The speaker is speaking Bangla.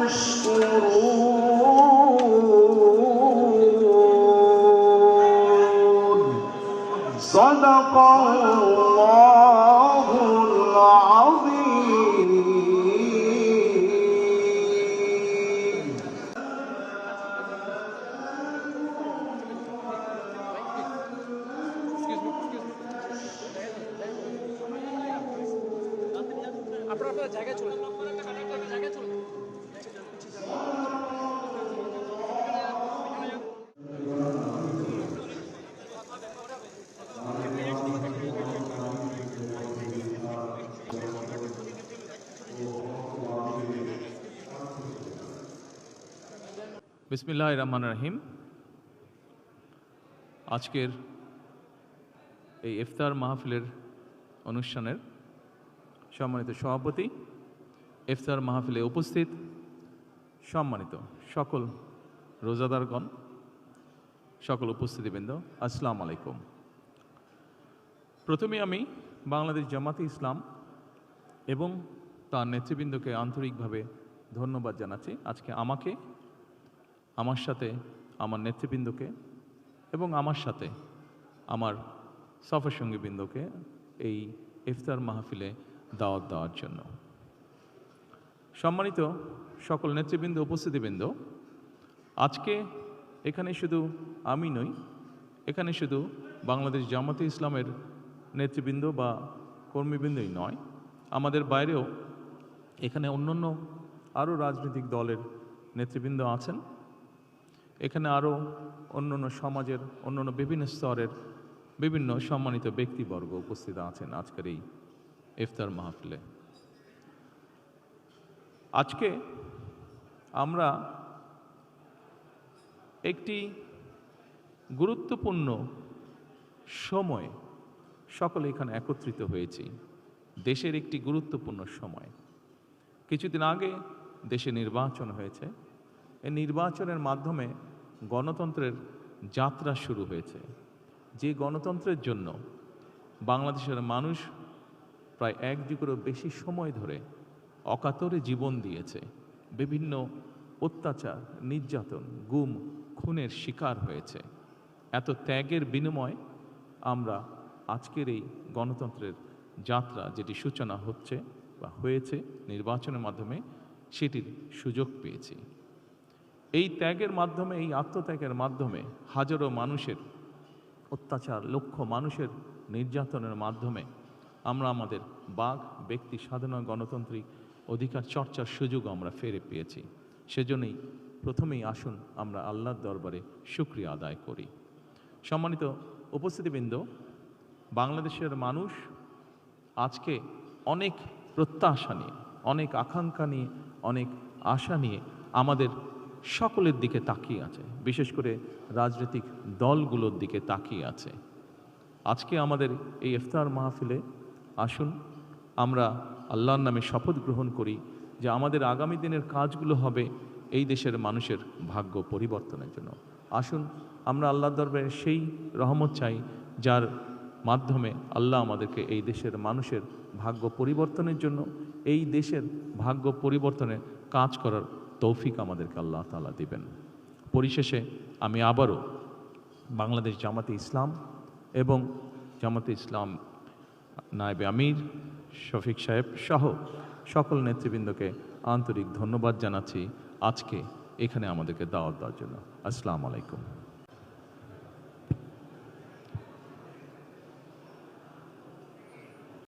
يشكرون صدق الله العظيم. আপনারা জায়গায় চলে যান, জায়গায় চলে যান। বিসমিল্লাহির রহমানির রহিম। আজকের এই ইফতার মাহফিলের অনুষ্ঠানের সম্মানিত সভাপতি, ইফতার মাহফিলে উপস্থিত সম্মানিত সকল রোজাদারগণ, সকল উপস্থিতিবৃন্দ, আসসালামু আলাইকুম। প্রথমে আমি বাংলাদেশ জামাতে ইসলাম এবং তার নেতৃবৃন্দকে আন্তরিকভাবে ধন্যবাদ জানাচ্ছি। আজকে আমাকে, আমার সাথে আমার নেতৃবৃন্দকে এবং আমার সাথে আমার সফর সঙ্গীবৃন্দকে এই ইফতার মাহফিলে দাওয়াত দেওয়ার জন্য। সম্মানিত সকল নেতৃবৃন্দ, উপস্থিতিবৃন্দ, আজকে এখানে শুধু আমি নই, এখানে শুধু বাংলাদেশ জামাতে ইসলামের নেতৃবৃন্দ বা কর্মীবৃন্দই নয়, আমাদের বাইরেও এখানে অন্যান্য আরও রাজনৈতিক দলের নেতৃবৃন্দ আছেন। এখানে আরও অন্যান্য সমাজের অন্যান্য বিভিন্ন স্তরের বিভিন্ন সম্মানিত ব্যক্তিবর্গ উপস্থিত আছেন আজকের এই ইফতার মাহফিলে। আজকে আমরা একটি গুরুত্বপূর্ণ সময়ে সকলে এখানে একত্রিত হয়েছি। দেশের একটি গুরুত্বপূর্ণ সময়। কিছুদিন আগে দেশে নির্বাচন হয়েছে। এই নির্বাচনের মাধ্যমে গণতন্ত্রের যাত্রা শুরু হয়েছে। যে গণতন্ত্রের জন্য বাংলাদেশের মানুষ প্রায় এক যুগেরও বেশি সময় ধরে অকাতরে জীবন দিয়েছে, বিভিন্ন অত্যাচার, নির্যাতন, গুম, খুনের শিকার হয়েছে। এত ত্যাগের বিনিময়ে আমরা আজকের এই গণতন্ত্রের যাত্রা, যেটি সূচনা হচ্ছে বা হয়েছে নির্বাচনের মাধ্যমে, সেটির সুযোগ পেয়েছি। এই ত্যাগের মাধ্যমে, এই আত্মত্যাগের মাধ্যমে হাজারো মানুষের অত্যাচার, লক্ষ মানুষের নির্যাতনের মাধ্যমে আমরা আমাদের বাক, ব্যক্তি স্বাধীনতা, গণতান্ত্রিক অধিকার চর্চার সুযোগ আমরা ফিরে পেয়েছি। সেজন্যই প্রথমেই আসুন আমরা আল্লাহর দরবারে শুকরিয়া আদায় করি। সম্মানিত উপস্থিতিবৃন্দ, বাংলাদেশের মানুষ আজকে অনেক প্রত্যাশা নিয়ে, অনেক আকাঙ্ক্ষা নিয়ে, অনেক আশা নিয়ে আমাদের সকলের দিকে তাকিয়ে আছে, বিশেষ করে রাজনৈতিক দলগুলোর দিকে তাকিয়ে আছে। আজকে আমাদের এই ইফতার মাহফিলে আসুন আমরা আল্লাহর নামে শপথ গ্রহণ করি যে আমাদের আগামী দিনের কাজগুলো হবে এই দেশের মানুষের ভাগ্য পরিবর্তনের জন্য। আসুন আমরা আল্লাহর দরবারে সেই রহমত চাই যার মাধ্যমে আল্লাহ আমাদেরকে এই দেশের মানুষের ভাগ্য পরিবর্তনের জন্য, এই দেশের ভাগ্য পরিবর্তনে কাজ করার তৌফিক আমাদেরকে আল্লাহ তাআলা দিবেন। পরিশেষে আমি আবারও বাংলাদেশ জামাতে ইসলাম এবং জামাতে ইসলাম নায়েবে আমির শফিক সাহেব সহ সকল নেতৃবৃন্দকে আন্তরিক ধন্যবাদ জানাচ্ছি আজকে এখানে আমাদেরকে দাওয়াত দেওয়ার জন্য। আসসালামু আলাইকুম।